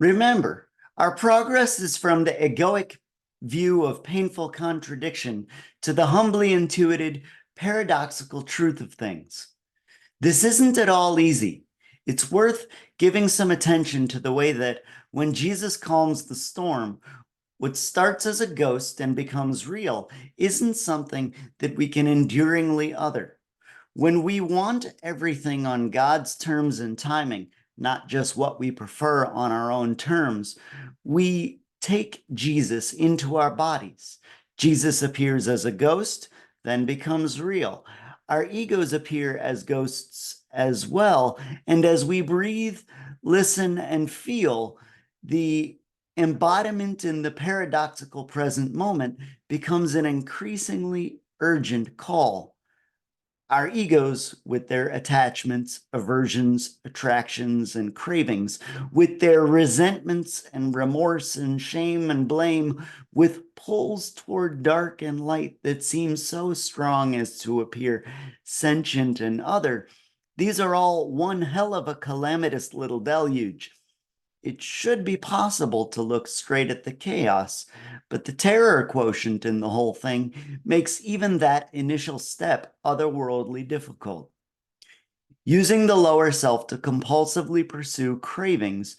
Remember, our progress is from the egoic view of painful contradiction to the humbly intuited, paradoxical truth of things. This isn't at all easy. It's worth giving some attention to the way that when Jesus calms the storm, what starts as a ghost and becomes real isn't something that we can enduringly other. When we want everything on God's terms and timing, not just what we prefer on our own terms, we take Jesus into our bodies. Jesus appears as a ghost, then becomes real. Our egos appear as ghosts as well. And as we breathe, listen, and feel, the embodiment in the paradoxical present moment becomes an increasingly urgent call. Our egos, with their attachments, aversions, attractions, and cravings, with their resentments and remorse and shame and blame, with pulls toward dark and light that seem so strong as to appear sentient and other, these are all one hell of a calamitous little deluge. It should be possible to look straight at the chaos, but the terror quotient in the whole thing makes even that initial step otherworldly difficult. Using the lower self to compulsively pursue cravings,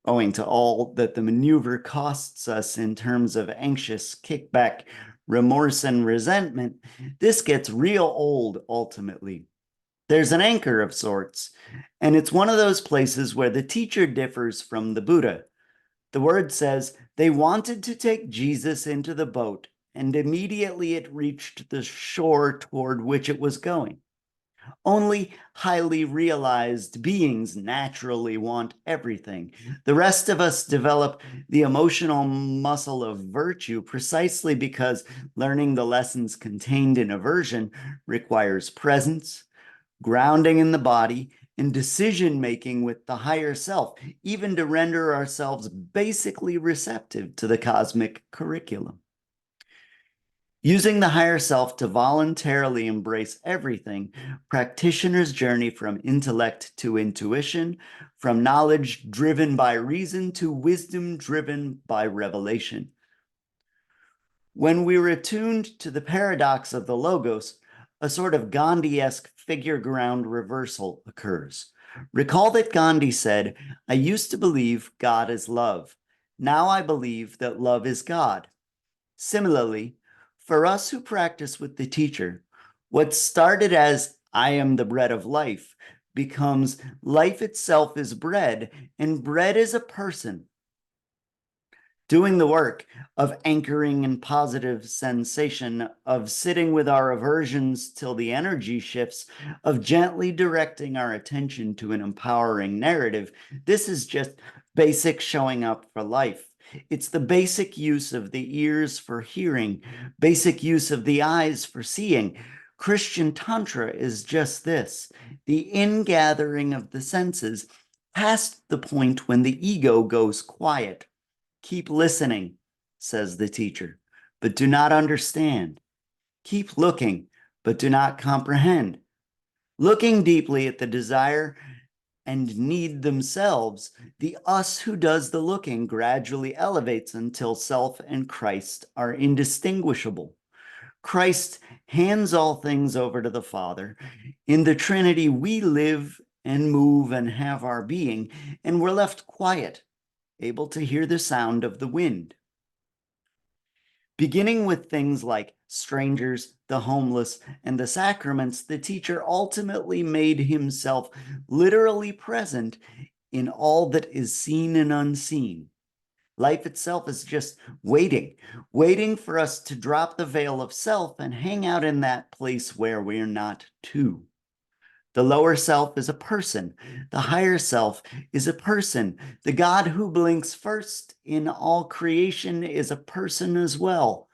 owing to all that the maneuver costs us in terms of anxious kickback, remorse, and resentment, this gets real old ultimately. There's an anchor of sorts, and it's one of those places where the teacher differs from the Buddha. The word says they wanted to take Jesus into the boat, and immediately it reached the shore toward which it was going. Only highly realized beings naturally want everything. The rest of us develop the emotional muscle of virtue precisely because learning the lessons contained in aversion requires presence, grounding in the body, and decision-making with the higher self, even to render ourselves basically receptive to the cosmic curriculum. Using the higher self to voluntarily embrace everything, practitioners journey from intellect to intuition, from knowledge driven by reason to wisdom driven by revelation. When we're attuned to the paradox of the Logos, a sort of Gandhi-esque figure ground reversal occurs. Recall that Gandhi said, "I used to believe God is love. Now I believe that love is God." Similarly, for us who practice with the teacher, what started as "I am the bread of life" becomes life itself is bread, and bread is a person. Doing the work of anchoring in positive sensation, of sitting with our aversions till the energy shifts, of gently directing our attention to an empowering narrative, this is just basic showing up for life. It's the basic use of the ears for hearing, basic use of the eyes for seeing. Christian Tantra is just this, the ingathering of the senses past the point when the ego goes quiet. Keep listening, says the teacher, but do not understand. Keep looking, but do not comprehend. Looking deeply at the desire and need themselves, the us who does the looking gradually elevates until self and Christ are indistinguishable. Christ hands all things over to the Father. In the Trinity, we live and move and have our being, and we're left quiet, able to hear the sound of the wind. Beginning with things like strangers, the homeless, and the sacraments, the teacher ultimately made himself literally present in all that is seen and unseen. Life itself is just waiting for us to drop the veil of self and hang out in that place where we're not two. The lower self is a person. The higher self is a person. The God who blinks first in all creation is a person as well.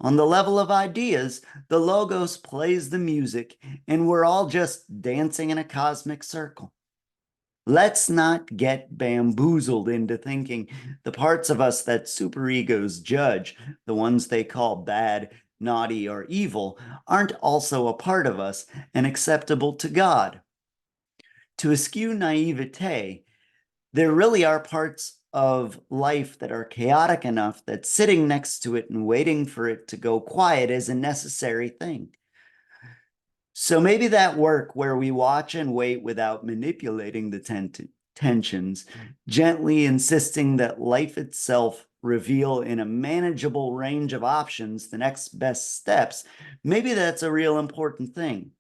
On the level of ideas, the Logos plays the music, and we're all just dancing in a cosmic circle. Let's not get bamboozled into thinking the parts of us that superegos judge, the ones they call bad, naughty, or evil, aren't also a part of us and acceptable to God. To eschew naivete, there really are parts of life that are chaotic enough that sitting next to it and waiting for it to go quiet is a necessary thing. So maybe that work where we watch and wait without manipulating the tensions, gently insisting that life itself reveal in a manageable range of options the next best steps, maybe that's a real important thing.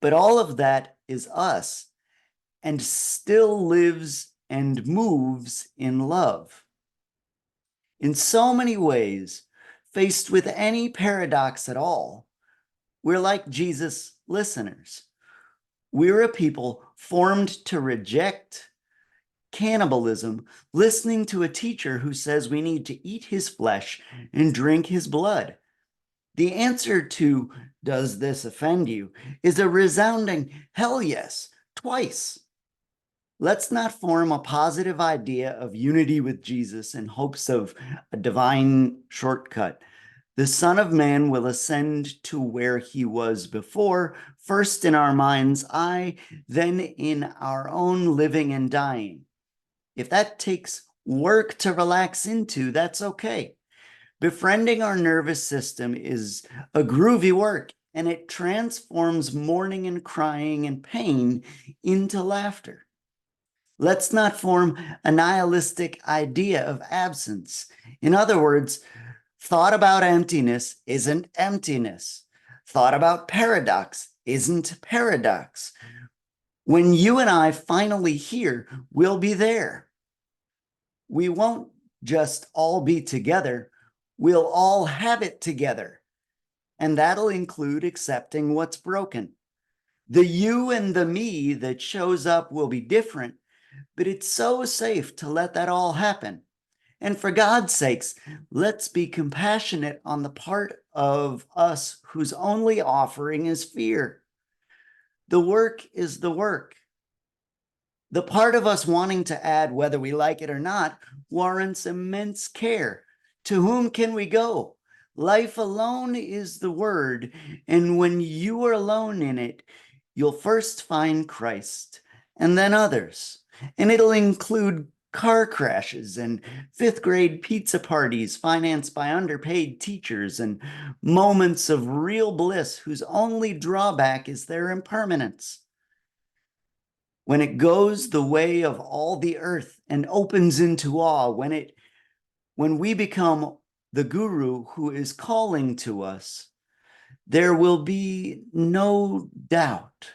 But all of that is us and still lives and moves in love. In so many ways, faced with any paradox at all, we're like Jesus listeners. We're a people formed to reject cannibalism, listening to a teacher who says we need to eat his flesh and drink his blood. The answer to, does this offend you, is a resounding hell yes, twice. Let's not form a positive idea of unity with Jesus in hopes of a divine shortcut. The Son of Man will ascend to where he was before, first in our mind's eye, then in our own living and dying. If that takes work to relax into, that's okay. Befriending our nervous system is a groovy work, and it transforms mourning and crying and pain into laughter. Let's not form a nihilistic idea of absence. In other words, thought about emptiness isn't emptiness. Thought about paradox isn't paradox. When you and I finally hear, we'll be there. We won't just all be together. We'll all have it together. And that'll include accepting what's broken. The you and the me that shows up will be different, but it's so safe to let that all happen. And for God's sakes, let's be compassionate on the part of us whose only offering is fear. The work is the work. The part of us wanting to add, whether we like it or not, warrants immense care. To whom can we go? Life alone is the word, and when you are alone in it, you'll first find Christ, and then others. And it'll include car crashes and fifth grade pizza parties financed by underpaid teachers and moments of real bliss whose only drawback is their impermanence. When it goes the way of all the earth and opens into awe, when we become the guru who is calling to us, there will be no doubt